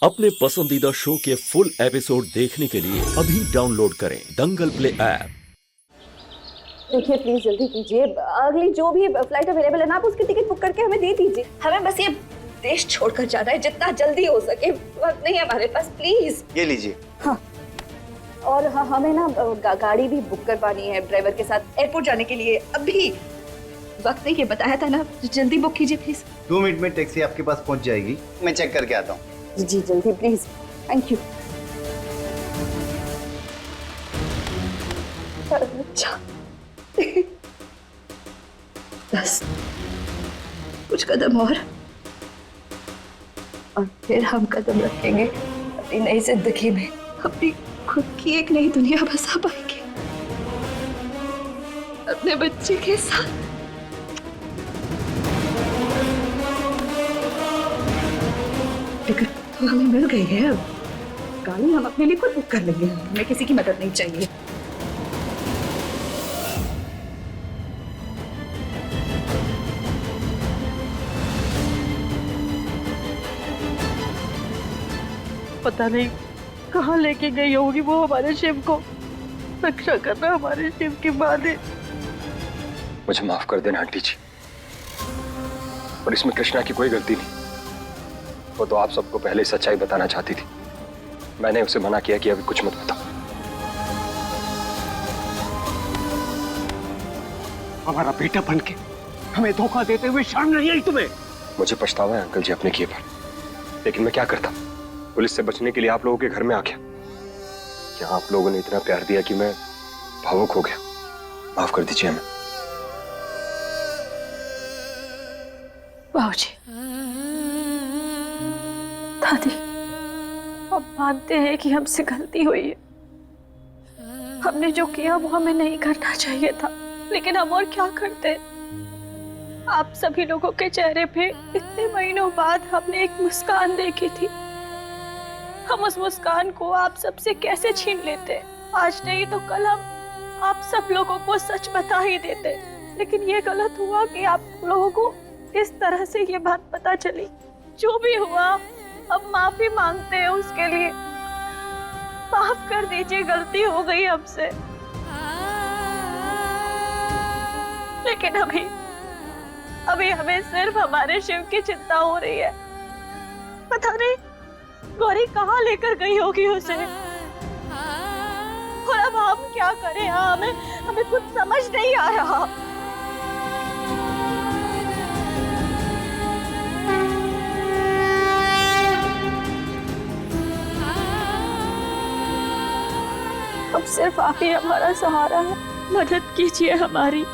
अपने पसंदीदा शो के फुल एपिसोड देखने के लिए अभी डाउनलोड करें दंगल प्ले ऐप। देखिए प्लीज जल्दी कीजिए, अगली जो भी फ्लाइट अवेलेबल है ना आप उसकी टिकट बुक करके हमें दे दीजिए। हमें बस ये देश छोड़कर जाना है, जितना जल्दी हो सके। वक्त नहीं है हमारे पास, प्लीज। ये लीजिए। हाँ, और हाँ हमें ना गाड़ी भी बुक करवानी है ड्राइवर के साथ एयरपोर्ट जाने के लिए। अभी वक्त नहीं है, बताया था ना, जल्दी बुक कीजिए प्लीज। 2 मिनट में टैक्सी आपके पास पहुंच जाएगी, मैं चेक करके आता हूँ। जी जल्दी प्लीज, थैंक यू। अच्छा 10 कुछ कदम और फिर हम कदम रखेंगे अपनी नई जिंदगी में, अपनी खुद की एक नई दुनिया बसा पाएंगे अपने बच्चे के साथ। टिकट तो हमें मिल गई है, अब गाड़ी हम अपने लिए खुद बुक कर लेंगे, हमें किसी की मदद नहीं चाहिए। पता नहीं कहाँ लेके गई होगी वो हमारे शिव को। रक्षा करना हमारे शिव की माँ ने। मुझे माफ कर देना आंटी जी, और इसमें कृष्णा की कोई गलती नहीं। वो तो आप सबको पहले सच्चाई बताना चाहती थी, मैंने उसे मना किया कि अभी कुछ मत बताओ। हमारा बेटा बनके हमें धोखा देते हुए शर्म नहीं आई तुम्हें? मुझे पछतावा है अंकल जी अपने किए पर, लेकिन मैं क्या करता। पुलिस से बचने के लिए आप लोगों के घर में आ गया। यहाँ आप लोगों ने इतना प्यार दिया कि मैं भावुक हो गया। माफ कर दीजिए हमें। बाबूजी, दादी, हम मानते हैं कि हमसे गलती हुई है। हमने जो किया वो हमें नहीं करना चाहिए था, लेकिन हम और क्या करते। आप सभी लोगों के चेहरे पे इतने महीनों बाद हमने एक मुस्कान देखी थी। हम उस मुस्कान को आप सबसे कैसे छीन लेते। आज नहीं तो कल हम आप सब लोगों को सच बता ही देते, लेकिन ये गलत हुआ कि आप लोगों को इस तरह से ये बात पता चली। जो भी हुआ अब माफी मांगते हैं उसके लिए। माफ कर दीजिए, गलती हो गई हमसे। लेकिन अभी हमें सिर्फ हमारे शिव की चिंता हो रही है। पता नहीं गौरी कहाँ लेकर गई होगी उसे, और अब हम क्या करें। हमें कुछ समझ नहीं आ रहा। अब सिर्फ आप ही हमारा सहारा है। मदद कीजिए हमारे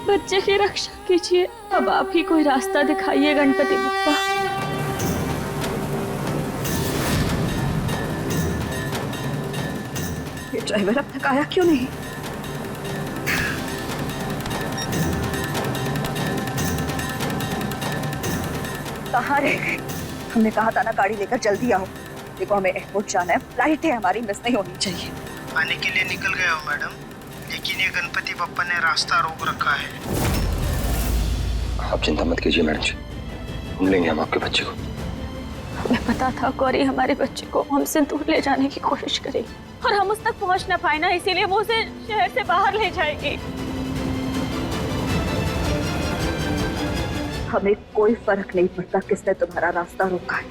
बच्चे की रक्षा कीजिए। अब आप ही कोई रास्ता दिखाइए गणपति बप्पा। ये ड्राइवर अब तक आया क्यों नहीं? कहाँ रह गए? हमने कहा था ना गाड़ी लेकर जल्दी आओ। देखो हमें एयरपोर्ट जाना है, फ्लाइट है हमारी, मिस नहीं होनी चाहिए। आने के लिए निकल गए हो मैडम, लेकिन ये गणपति बप्पा ने रास्ता रोक रखा है। आप चिंता मत कीजिए मैडम जी, ढूंढ लेंगे हम आपके बच्चे को। हमें पता था गौरी हमारे बच्चे को हमसे दूर ले जाने की कोशिश करेगी, और हम उस तक पहुंच ना पाए ना, इसीलिए वो उसे शहर से बाहर ले जाएगी। हमें कोई फर्क नहीं पड़ता किसने तुम्हारा रास्ता रोका है।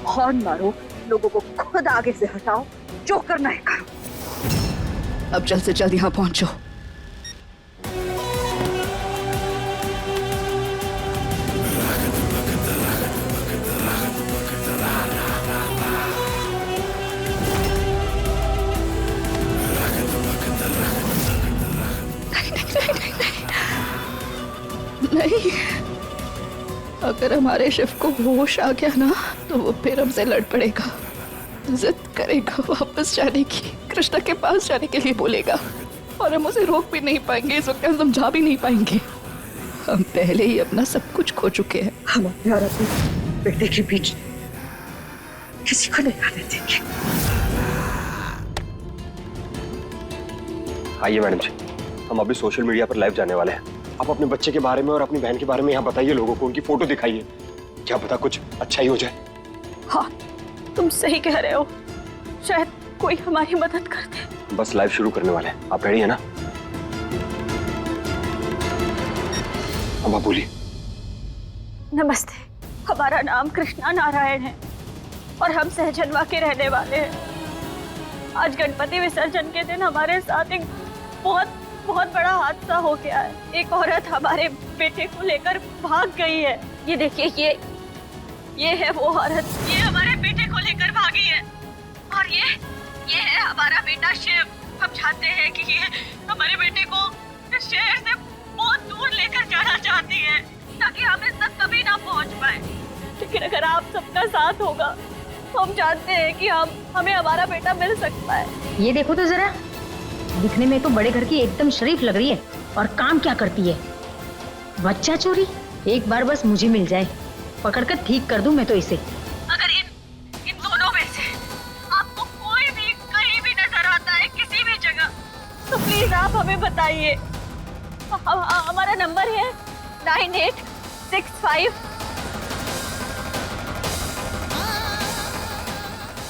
हॉर्न मारो, लोगों को खुद आगे से हटाओ, जो करना है करो। अब जल्द से जल्द यहाँ पहुंचो। नहीं, अगर हमारे शिव को होश आ गया ना तो वो फिर हमसे लड़ पड़ेगा, जिद करेगा वापस जाने की, कृष्णा के पास जाने के लिए बोलेगा, और हम उसे रोक भी नहीं पाएंगे। इस वक्त हम समझा भी नहीं पाएंगे। हम पहले ही अपना सब कुछ खो चुके हैं। हम अपने और अपने बेटे के बीच किसी को नहीं आने देंगे। आइए मैडम जी, हम अभी सोशल मीडिया पर लाइव जाने वाले हैं। आप अपने बच्चे के बारे में और अपनी बहन के बारे में यहाँ बताइए लोगों को, उनकी फोटो दिखाइए, क्या पता कुछ अच्छा ही हो जाए। हाँ, तुम सही कह रहे हो, शायद कोई हमारी मदद कर दे। बस लाइव शुरू करने वाले हैं, आप रेडी है ना? अब आप बोलिए। नमस्ते, हमारा नाम कृष्णा नारायण है और हम सहजनवा के रहने वाले हैं। आज गणपति विसर्जन के दिन हमारे साथ एक बहुत बड़ा हादसा हो गया है। एक औरत हमारे बेटे को लेकर भाग गई है। ये देखिए, ये है वो औरत, ये हमारे बेटे को लेकर भागी है। और ये है हमारा बेटा शिव। हम चाहते हैं कि ये हमारे बेटे को इस शहर से बहुत दूर लेकर जाना चाहती है ताकि हम इस तक कभी ना पहुंच पाए। लेकिन अगर आप सबका साथ होगा तो हम जानते हैं कि हमें हमारा बेटा मिल सकता है। ये देखो तो जरा, दिखने में तो बड़े घर की एकदम शरीफ लग रही है और काम क्या करती है? बच्चा चोरी। एक बार बस मुझे मिल जाए, पकड़कर ठीक कर दूं मैं तो इसे। अगर इन दोनों में से आपको कोई भी कहीं भी नजर आता है किसी भी जगह, तो प्लीज आप हमें बताइए। हमारा नंबर है 9865।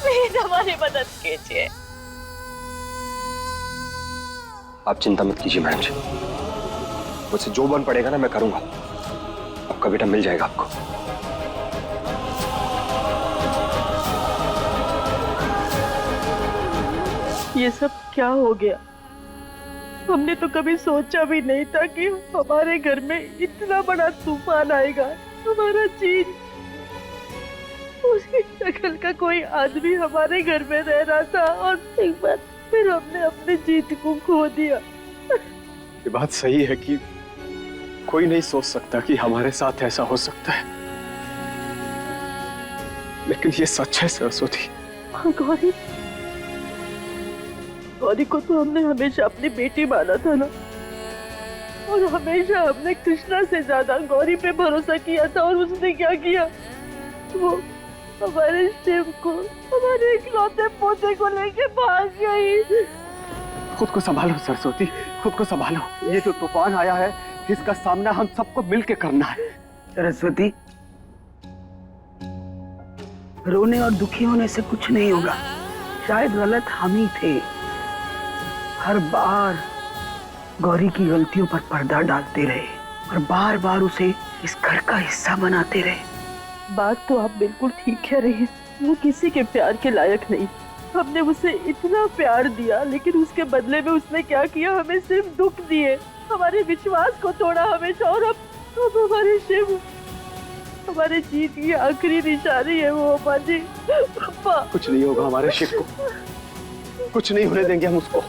प्लीज हमारी मदद कीजिए। आप चिंता मत कीजिए मैडम जी, मुझसे जो बन पड़ेगा ना मैं करूंगा। आपका बेटा मिल जाएगा आपको। ये सब क्या हो गया? हमने तो कभी सोचा भी नहीं था कि हमारे घर में इतना बड़ा तूफान आएगा। हमारा चीज, उसकी शक्ल का कोई आदमी हमारे घर में रह रहा था और एक बार फिर हमने अपनी जीत को खो दिया। ये बात सही है कि कोई नहीं सोच सकता कि हमारे साथ ऐसा हो सकता है, लेकिन ये सच है सरस्वती। गौरी को तो हमने हमेशा अपनी बेटी माना था ना, और हमेशा हमने कृष्णा से ज्यादा गौरी पे भरोसा किया था। और उसने क्या किया? वो हमारे शिव को, हमारे इकलौते पोते को लेके भाग गई। खुद को संभालो सरस्वती, खुद को संभालो। ये जो तूफान आया है इसका सामना हम सबको मिलके करना है। सरस्वती, रोने और दुखी होने से कुछ नहीं होगा। शायद गलत हम ही थे, हर बार गौरी की गलतियों पर पर्दा डालते रहे और बार बार उसे इस घर का हिस्सा बनाते रहे। बात तो आप बिल्कुल ठीक कह रही हैं। वो किसी के प्यार के लायक नहीं। हमने उसे इतना प्यार दिया, लेकिन उसके बदले में उसने क्या किया? हमें सिर्फ दुख दिए, हमारे विश्वास को तोड़ा हमेशा। और अब हमारे शिव, हमारे जीत की आखिरी निशानी है वो। अम्मा जी, पापा, कुछ नहीं होगा हमारे शिव को, कुछ नहीं होने देंगे हम उसको।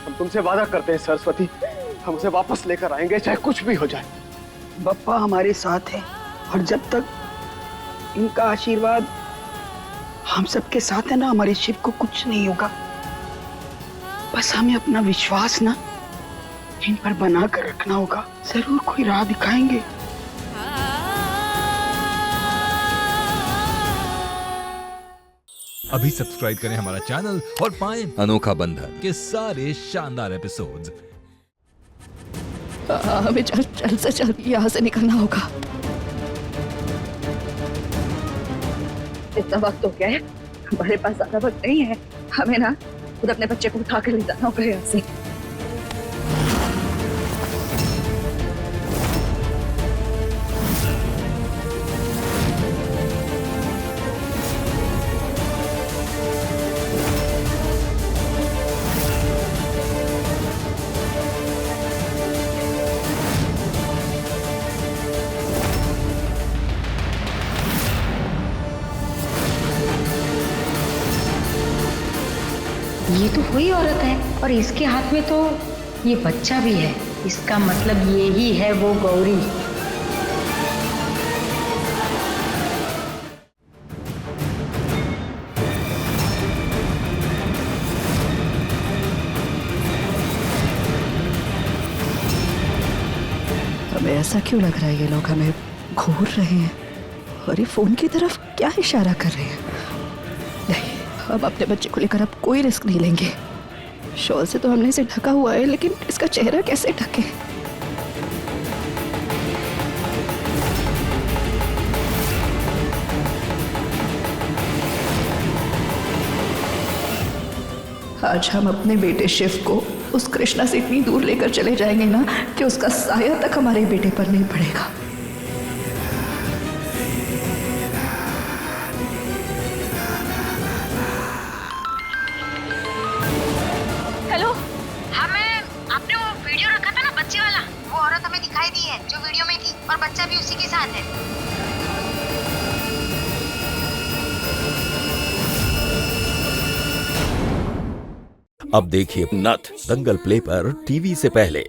हम तुमसे वादा करते हैं सरस्वती, हम उसे वापस लेकर आएंगे चाहे कुछ भी हो जाए। बप्पा हमारे साथ है और जब तक इनका आशीर्वाद हम सबके साथ है ना, हमारे शिव को कुछ नहीं होगा। बस हमें अपना विश्वास ना इन पर बना कर रखना होगा। जरूर कोई राह दिखाएंगे। अभी सब्सक्राइब करें हमारा चैनल और पाएं अनोखा बंधन के सारे शानदार एपिसोड्स। हमें जल्द से जल्द यहाँ से निकलना होगा। इतना वक्त हो गया है, हमारे पास ज्यादा वक्त नहीं है। हमें ना खुद अपने बच्चे को उठा कर ले जाना होगा यहाँ से। ये तो वही औरत है और इसके हाथ में तो ये बच्चा भी है। इसका मतलब ये ही है वो गौरी। हमें ऐसा क्यों लग रहा है ये लोग हमें घूर रहे हैं और ये फोन की तरफ क्या इशारा कर रहे हैं? नहीं, हम अपने बच्चे को लेकर अब कोई रिस्क नहीं लेंगे। शॉल से तो हमने इसे ढका हुआ है, लेकिन इसका चेहरा कैसे ढके? आज हम अपने बेटे शिव को उस कृष्णा से इतनी दूर लेकर चले जाएंगे ना कि उसका साया तक हमारे बेटे पर नहीं पड़ेगा। हेलो, हमें आपने वो वीडियो रखा था ना बच्चे वाला, वो औरत हमें दिखाई दी है जो वीडियो में थी और बच्चा भी उसी के साथ है। अब देखिए नथ दंगल प्ले पर टीवी से पहले।